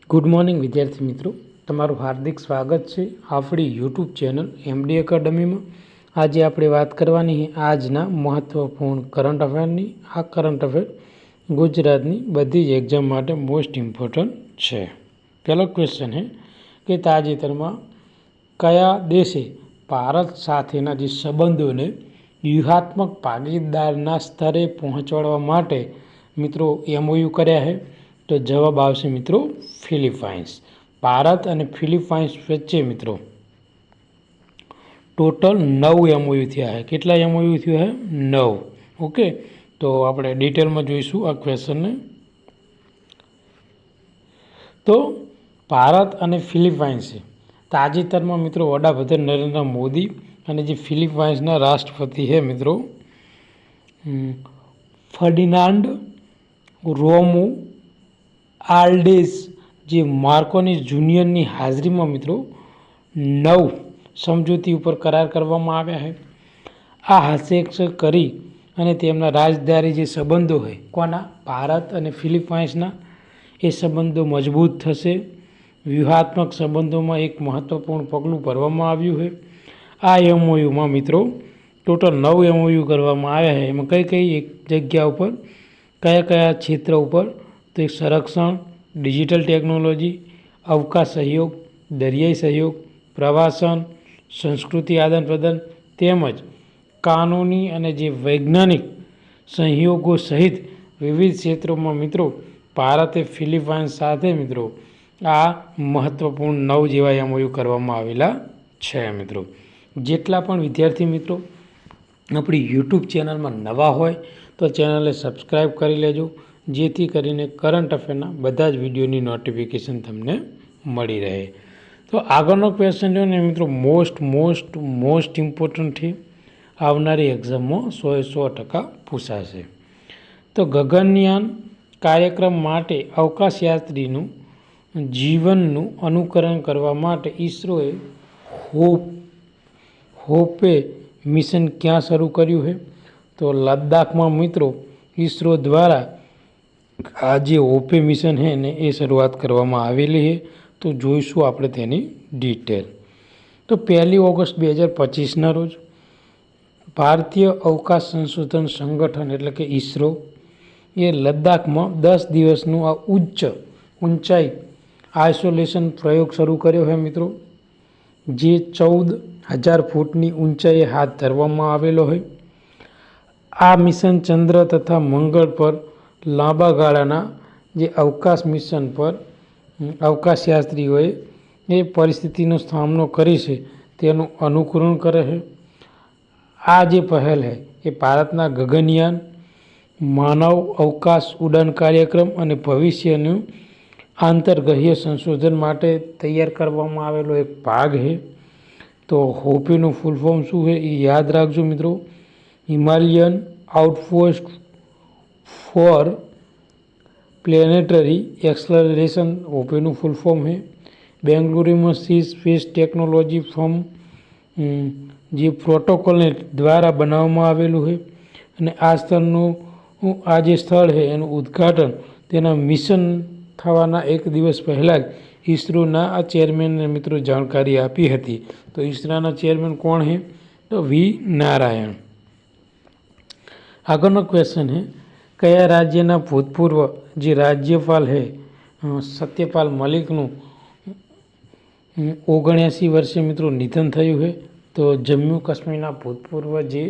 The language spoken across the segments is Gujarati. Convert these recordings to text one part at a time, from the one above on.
ગુડ મોર્નિંગ વિદ્યાર્થી મિત્રો, તમારું હાર્દિક સ્વાગત છે આપણી યુટ્યુબ ચેનલ એમડી એકેડમીમાં। આજે આપણે વાત કરવાની છે આજના મહત્વપૂર્ણ કરંટ અફેરની। આ કરંટ અફેર ગુજરાતની બધી જ એક્ઝામ માટે મોસ્ટ ઇમ્પોર્ટન્ટ છે। પહેલો ક્વેશ્ચન છે કે તાજેતરમાં કયા દેશે ભારત સાથેના જે સંબંધોને વ્યૂહાત્મક ભાગીદારના સ્તરે પહોંચાડવા માટે મિત્રો એમઓયુ કર્યા છે? તો જવાબ આવશે મિત્રો ફિલિપાઇન્સ। ભારત અને ફિલિપાઇન્સ વચ્ચે મિત્રો ટોટલ 9 એમઓયુ થયા છે। કેટલા એમઓયુ થયા છે? 9। ઓકે, તો આપણે ડિટેલમાં જોઈશું આ ક્વેશ્ચનને। તો ભારત અને ફિલિપાઇન્સે તાજેતરમાં મિત્રો વડાપ્રધાન નરેન્દ્ર મોદી અને જે ફિલિપાઇન્સના રાષ્ટ્રપતિ છે મિત્રો ફર્ડિનાન્ડ રોમુ આલ્ડેસ જે માર્કોની જુનિયરની હાજરીમાં મિત્રો 9 સમજૂતી ઉપર કરાર કરવામાં આવ્યા છે। આ હસ્તાક્ષર કરી અને તેમના રાજદ્વારી જે સંબંધો છે કોના? ભારત અને ફિલિપાઇન્સના, એ સંબંધો મજબૂત થશે। વ્યૂહાત્મક સંબંધોમાં એક મહત્વપૂર્ણ પગલું ભરવામાં આવ્યું છે। આ એમઓયુમાં મિત્રો ટોટલ 9 એમઓયુ કરવામાં આવ્યા છે। એમાં કઈ કઈ એક જગ્યા ઉપર, કયા કયા ક્ષેત્ર ઉપર? તો એક સંરક્ષણ, ડિજિટલ ટેકનોલોજી, અવકાશ સહયોગ, દરિયાઈ સહયોગ, પ્રવાસન, સંસ્કૃતિ આદાન પ્રદાન તેમજ કાનૂની અને જે વૈજ્ઞાનિક સહયોગો સહિત વિવિધ ક્ષેત્રોમાં મિત્રો ભારતે ફિલિપાઇન્સ સાથે મિત્રો આ મહત્વપૂર્ણ 9 જેવા એમઓયુ કરવામાં આવેલા છે મિત્રો। જેટલા પણ વિદ્યાર્થી મિત્રો આપણી યુટ્યુબ ચેનલમાં નવા હોય તો ચેનલને સબસ્ક્રાઈબ કરી લેજો, જેથી કરીને કરંટ અફેરના બધા જ વિડીયોની નોટિફિકેશન તમને મળી રહે। તો આગળનો ક્વેશ્ચન જો ને મિત્રો મોસ્ટ ઇમ્પોર્ટન્ટ છે, આવનારી એક્ઝામમાં 100% પૂછાશે। તો ગગનયાન કાર્યક્રમ માટે અવકાશયાત્રીનું જીવનનું અનુકરણ કરવા માટે ઇસરોએ હોપે મિશન ક્યાં શરૂ કર્યું છે? તો લદ્દાખમાં મિત્રો ઇસરો દ્વારા આ જે હોપે મિશન છે ને એ શરૂઆત કરવામાં આવેલી છે। તો જોઈશું આપણે તેની ડિટેલ। તો 1 ઓગસ્ટ 2025ના રોજ ભારતીય અવકાશ સંશોધન સંગઠન એટલે કે ઇસરો એ લદ્દાખમાં 10 દિવસનું આ ઊંચાઈ આઇસોલેશન પ્રયોગ શરૂ કર્યો છે મિત્રો, જે 14,000 ફૂટની ઊંચાઈએ હાથ ધરવામાં આવેલો હોય। આ મિશન ચંદ્ર તથા મંગળ પર લાંબા ગાળાના જે અવકાશ મિશન પર અવકાશયાત્રીઓએ એ પરિસ્થિતિનો સામનો કરી છે તેનું અનુકરણ કરે છે। આ જે પહેલ છે એ ભારતના ગગનયાન, માનવ અવકાશ ઉડાન કાર્યક્રમ અને ભવિષ્યનું આંતરગ્રહીય સંશોધન માટે તૈયાર કરવામાં આવેલો એક ભાગ છે। તો હોપેનું ફૂલ ફોર્મ શું છે એ યાદ રાખજો મિત્રો, Himalayan outpost for planetary acceleration હોપેનું ફૂલ ફોર્મ છે। બેંગલુરુમાં સી સ્પેસ ટેકનોલોજી ફર્મ જે પ્રોટોકોલને દ્વારા બનાવવામાં આવેલું છે। અને આ સ્થળનું આ જે સ્થળ છે એનું ઉદ્ઘાટન તેના મિશન થવાના એક દિવસ પહેલાં જ ઇસરોના આ ચેરમેનને મિત્રો જાણકારી આપી હતી। તો ઇસરોના ચેરમેન કોણ છે? તો વી નારાયણ। આગળનો ક્વેશ્ચન છે કયા રાજ્યના ભૂતપૂર્વ જે રાજ્યપાલ છે સત્યપાલ મલિકનું 79 વર્ષે મિત્રો નિધન થયું છે? તો જમ્મુ કાશ્મીરના ભૂતપૂર્વ જે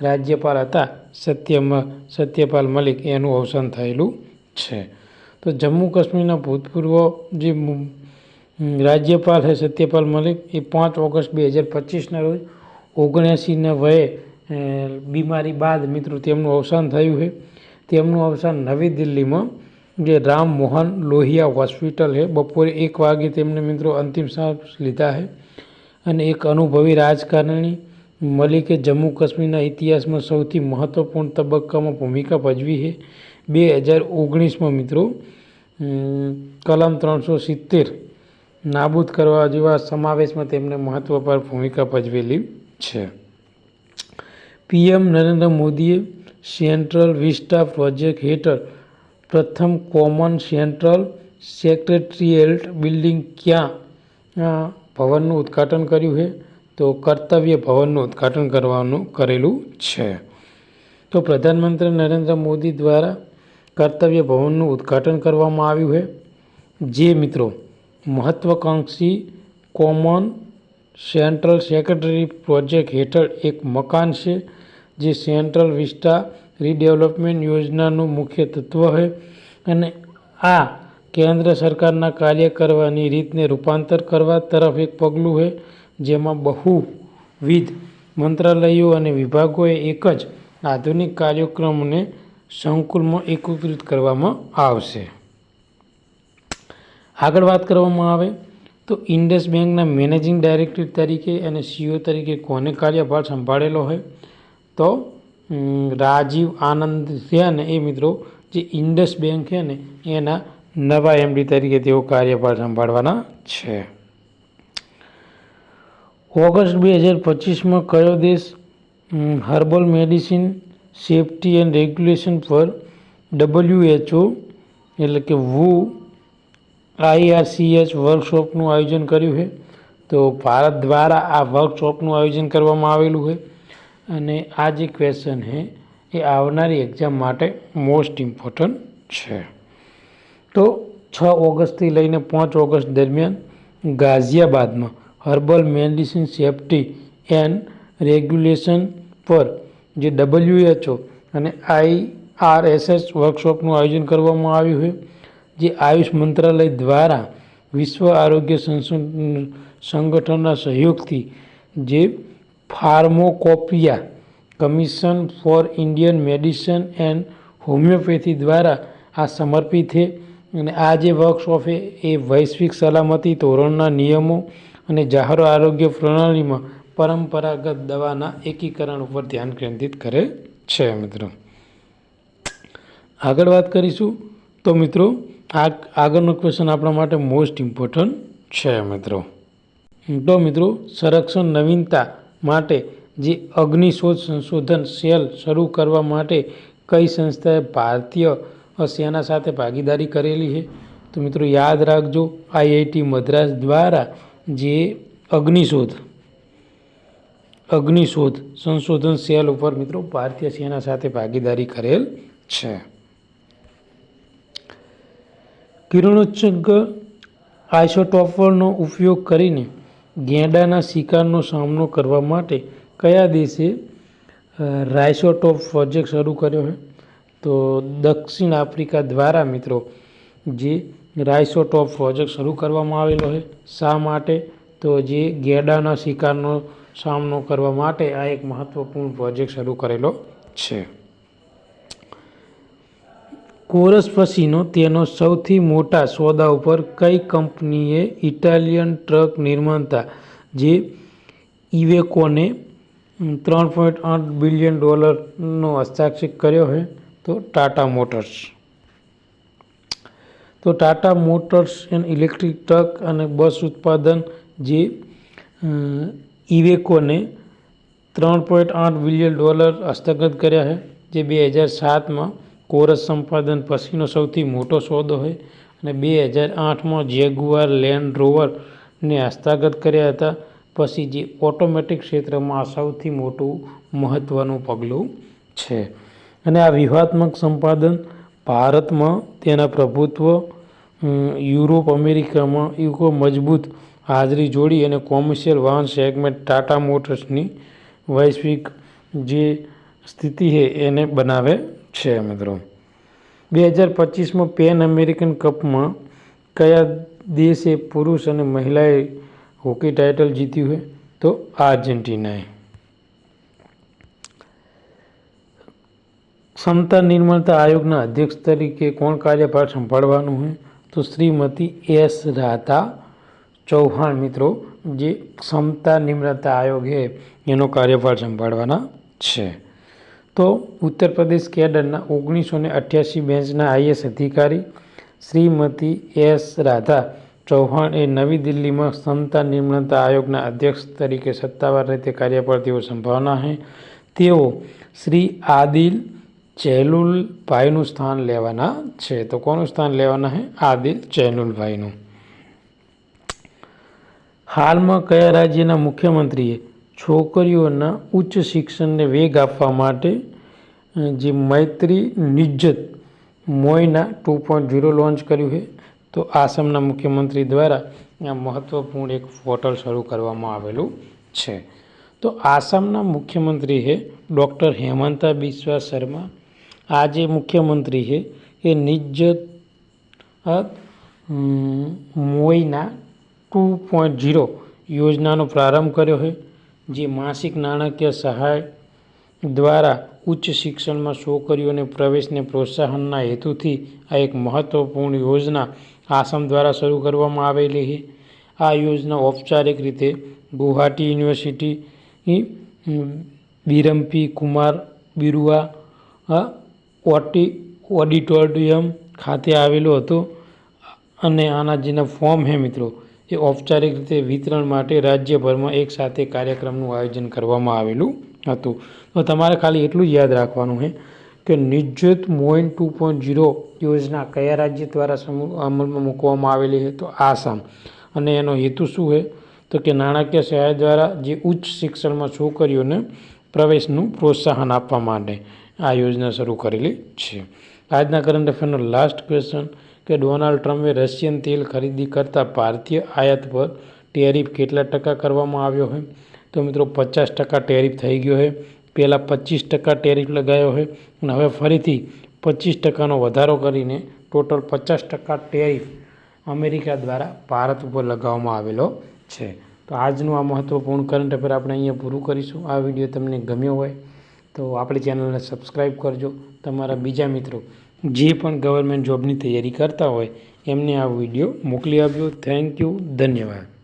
રાજ્યપાલ હતા સત્યપાલ મલિક એનું અવસાન થયેલું છે। તો જમ્મુ કાશ્મીરના ભૂતપૂર્વ જે રાજ્યપાલ છે સત્યપાલ મલિક એ 5 ઓગસ્ટ 2025ના રોજ 79ના વયે બીમારી બાદ મિત્રો તેમનું અવસાન થયું છે। તેમનું અવસાન નવી દિલ્હીમાં જે રામ મોહન લોહિયા હોસ્પિટલ છે બપોરે 1 વાગે તેમને મિત્રો અંતિમ શ્વાસ લીધા છે। અને એક અનુભવી રાજકારણી મલિકે જમ્મુ કાશ્મીરના ઇતિહાસમાં સૌથી મહત્વપૂર્ણ તબક્કામાં ભૂમિકા ભજવી છે। 2019માં મિત્રો કલમ 370 નાબૂદ કરવા જેવા સમાવેશમાં તેમને મહત્વપૂર્ણ ભૂમિકા ભજવેલી છે। પીએમ નરેન્દ્ર મોદીએ સેન્ટ્રલ વિસ્ટા પ્રોજેક્ટ હેઠળ પ્રથમ કોમન સેન્ટ્રલ સેક્રેટરીએટ બિલ્ડિંગ ક્યાં ભવનનું ઉદ્ઘાટન કર્યું છે? તો કર્તવ્ય ભવનનું ઉદ્ઘાટન કરેલું છે. તો પ્રધાનમંત્રી નરેન્દ્ર મોદી દ્વારા કર્તવ્ય ભવનનું ઉદ્ઘાટન કરવામાં આવ્યું છે, જે મિત્રો મહત્વાકાંક્ષી કોમન સેન્ટ્રલ સેક્રેટરી પ્રોજેક્ટ હેઠળ એક મકાન છે, જે સેન્ટ્રલ વિસ્ટા રીડેવલપમેન્ટ યોજનાનું મુખ્ય તત્વ છે અને આ કેન્દ્ર સરકારના કાર્ય કરવાની રીતને રૂપાંતર કરવા તરફ એક પગલું છે, જેમાં બહુવિધ મંત્રાલયો અને વિભાગોએ એક જ આધુનિક કાર્યક્રમને સંકુલમાં એકીકૃત કરવામાં આવશે. આગળ વાત કરવામાં આવે તો ઇન્ડસ બેંકના મેનેજિંગ ડાયરેક્ટર તરીકે અને CEO તરીકે કોને કાર્યભાર સંભાળેલો હોય? તો રાજીવ આનંદ છે ને એ મિત્રો જે ઇન્ડસ બેંક છે ને એના નવા MD તરીકે તેઓ કાર્યભાર સંભાળવાના છે. ઓગસ્ટ 2025માં કયો દેશ herbal medicine safety and regulation પર WHO એટલે કે IRCH વર્કશોપનું આયોજન કર્યું છે? તો ભારત દ્વારા આ વર્કશોપનું આયોજન કરવામાં આવેલું છે અને આ જે ક્વેશ્ચન છે એ આવનારી એક્ઝામ માટે મોસ્ટ ઇમ્પોર્ટન્ટ છે. તો 6 ઓગસ્ટથી લઈને 5 ઓગસ્ટ દરમિયાન ગાઝિયાબાદમાં herbal medicine safety and regulation પર જે WHO અને IRCH વર્કશોપનું આયોજન કરવામાં આવ્યું છે, જે આયુષ મંત્રાલય દ્વારા વિશ્વ આરોગ્ય સંગઠનના સહયોગથી જે pharmacopoeia commission for Indian medicine and homoeopathy દ્વારા આ સમર્પિત છે અને આ જે વર્કશોપ છે એ વૈશ્વિક સલામતી ધોરણના નિયમો અને જાહેર આરોગ્ય પ્રણાલીમાં પરંપરાગત દવાના એકીકરણ ઉપર ધ્યાન કેન્દ્રિત કરે છે. મિત્રો આગળ વાત કરીશું તો મિત્રો આગળનો ક્વેશ્ચન આપણા માટે મોસ્ટ ઇમ્પોર્ટન્ટ છે. મિત્રો સંરક્ષણ નવીનતા માટે જે અગ્નિશોધ સંશોધન સેલ શરૂ કરવા માટે કઈ સંસ્થાએ ભારતીય સેના સાથે ભાગીદારી કરેલી છે? તો મિત્રો યાદ રાખજો, IIT મદ્રાસ દ્વારા જે અગ્નિશોધ સંશોધન સેલ ઉપર મિત્રો ભારતીય સેના સાથે ભાગીદારી કરેલ છે. કિરણોત્સર્ગ આઇસોટોપનો ઉપયોગ કરીને ગેંડાના શિકારનો સામનો કરવા માટે કયા દેશે રાઇસોટોપ પ્રોજેક્ટ શરૂ કર્યો છે? તો દક્ષિણ આફ્રિકા દ્વારા મિત્રો જે રાઇસોટોપ પ્રોજેક્ટ શરૂ કરવામાં આવેલો છે. શા માટે? તો જે ગેંડાના શિકારનો સામનો કરવા માટે આ એક મહત્વપૂર્ણ પ્રોજેક્ટ શરૂ કરેલો છે. કોરસ પછીનો તેનો સૌથી મોટા સોદા ઉપર કઈ કંપનીએ ઇટાલિયન ટ્રક નિર્માતા જે ઇવેકોને $3.8 બિલિયન હસ્તાક્ષર કર્યો છે? તો ટાટા મોટર્સ. તો ટાટા મોટર્સ ઇલેક્ટ્રિક ટ્રક અને બસ ઉત્પાદન જે ઇવેકોને $3.8 બિલિયન હસ્તગત કર્યા છે, જે 2007માં કોરસ સંપાદન પછીનો સૌથી મોટો સોદો છે અને 2008માં જેગુઆર લેન્ડ રોવરને હસ્તગત કર્યા હતા. પછી જે ઓટોમેટિક ક્ષેત્રમાં આ સૌથી મોટું મહત્ત્વનું પગલું છે અને આ વ્યૂહાત્મક સંપાદન ભારતમાં તેના પ્રભુત્વ, યુરોપ, અમેરિકામાં એક મજબૂત હાજરી જોડી અને કોમર્શિયલ વાહન સેગમેન્ટ ટાટા મોટર્સની વૈશ્વિક જે સ્થિતિ છે એને બનાવે છે. મિત્રો 2025માં પેન અમેરિકન કપમાં કયા દેશે પુરુષ અને મહિલાએ હોકી ટાઇટલ જીત્યું છે? તો આર્જેન્ટિનાએ. ક્ષમતા નિર્માણતા આયોગના અધ્યક્ષ તરીકે કોણ કાર્યભાર સંભાળવાનું છે? તો શ્રીમતી S. રાધા ચૌહાણ મિત્રો જે ક્ષમતા નિર્માણતા આયોગ છે એનો કાર્યભાર સંભાળવાના છે. તો ઉત્તર પ્રદેશ કેડરના 1988 બેચના IS અધિકારી શ્રીમતી S. રાધા ચૌહાણ એ નવી દિલ્હીમાં ક્ષમતા નિર્માણતા આયોગના અધ્યક્ષ તરીકે સત્તાવાર રીતે કાર્યભાર તેઓ સંભાળવાના છે. તેઓ શ્રી આદિલ ચેલુલભાઈનું સ્થાન લેવાના છે. તો કોનું સ્થાન લેવાના છે? આદિલ ચેલુલભાઈનું. હાલમાં કયા રાજ્યના મુખ્યમંત્રીએ છોકરીઓના ઉચ્ચ શિક્ષણને વેગ આપવા માટે જે મૈત્રી નિજ્જત મોયના 2.0 લોન્ચ કર્યું છે? તો આસામના મુખ્યમંત્રી દ્વારા આ મહત્વપૂર્ણ એક પોર્ટલ શરૂ કરવામાં આવેલું છે. તો આસામના મુખ્યમંત્રી છે ડૉક્ટર હેમંતા બિસ્વા શર્મા. આ જે મુખ્યમંત્રી છે એ નિજ્જત મોયના 2.0 યોજનાનો પ્રારંભ કર્યો છે, જે માસિક નાણાકીય સહાય દ્વારા ઉચ્ચ શિક્ષણમાં છોકરીઓને પ્રવેશને પ્રોત્સાહનના હેતુથી આ એક મહત્વપૂર્ણ યોજના આસામ દ્વારા શરૂ કરવામાં આવેલી છે. આ યોજના ઔપચારિક રીતે ગુવાહાટી યુનિવર્સિટી, બિરમ્પી કુમાર બિરુવા ઓડિટોરિયમ ખાતે આવેલો હતો અને આના જેના ફોર્મ છે મિત્રો એ ઔપચારિક રીતે વિતરણ માટે રાજ્યભરમાં એક સાથે કાર્યક્રમનું આયોજન કરવામાં આવેલું હતું. તો તમારે ખાલી એટલું જ યાદ રાખવાનું છે કે નિજ્જત મોઈન 2.0 યોજના કયા રાજ્ય દ્વારા અમલમાં મૂકવામાં આવેલી છે? તો આસામ. અને એનો હેતુ શું છે? તો કે નાણાકીય સહાય દ્વારા જે ઉચ્ચ શિક્ષણમાં છોકરીઓને પ્રવેશનું પ્રોત્સાહન આપવા માટે આ યોજના શરૂ કરેલી છે. આજના કરંટ અફેરનો લાસ્ટ ક્વેશ્ચન કે ડોનાલ્ડ ટ્રમ્પે રશિયન તેલ ખરીદી કરતાં ભારતીય આયાત પર ટેરિફ કેટલા ટકા કરવામાં આવ્યો છે? તો મિત્રો 50% ટેરિફ થઈ ગયો છે. પહેલાં 25% ટેરિફ લગાવ્યો છે અને હવે ફરીથી 25%નો વધારો કરીને ટોટલ 50% ટેરિફ અમેરિકા દ્વારા ભારત ઉપર લગાવવામાં આવેલો છે. તો આજનું આ મહત્વપૂર્ણ કરંટ અફેર આપણે અહીંયા પૂરું કરીશું. આ વિડીયો તમને ગમ્યો હોય તો આપણી ચેનલને સબસ્ક્રાઈબ કરજો. તમારા બીજા મિત્રો જે પણ ગવર્મેન્ટ જોબની તૈયારી કરતા હોય એમને આ વિડીયો મોકલી આપજો. Thank you. ધન્યવાદ.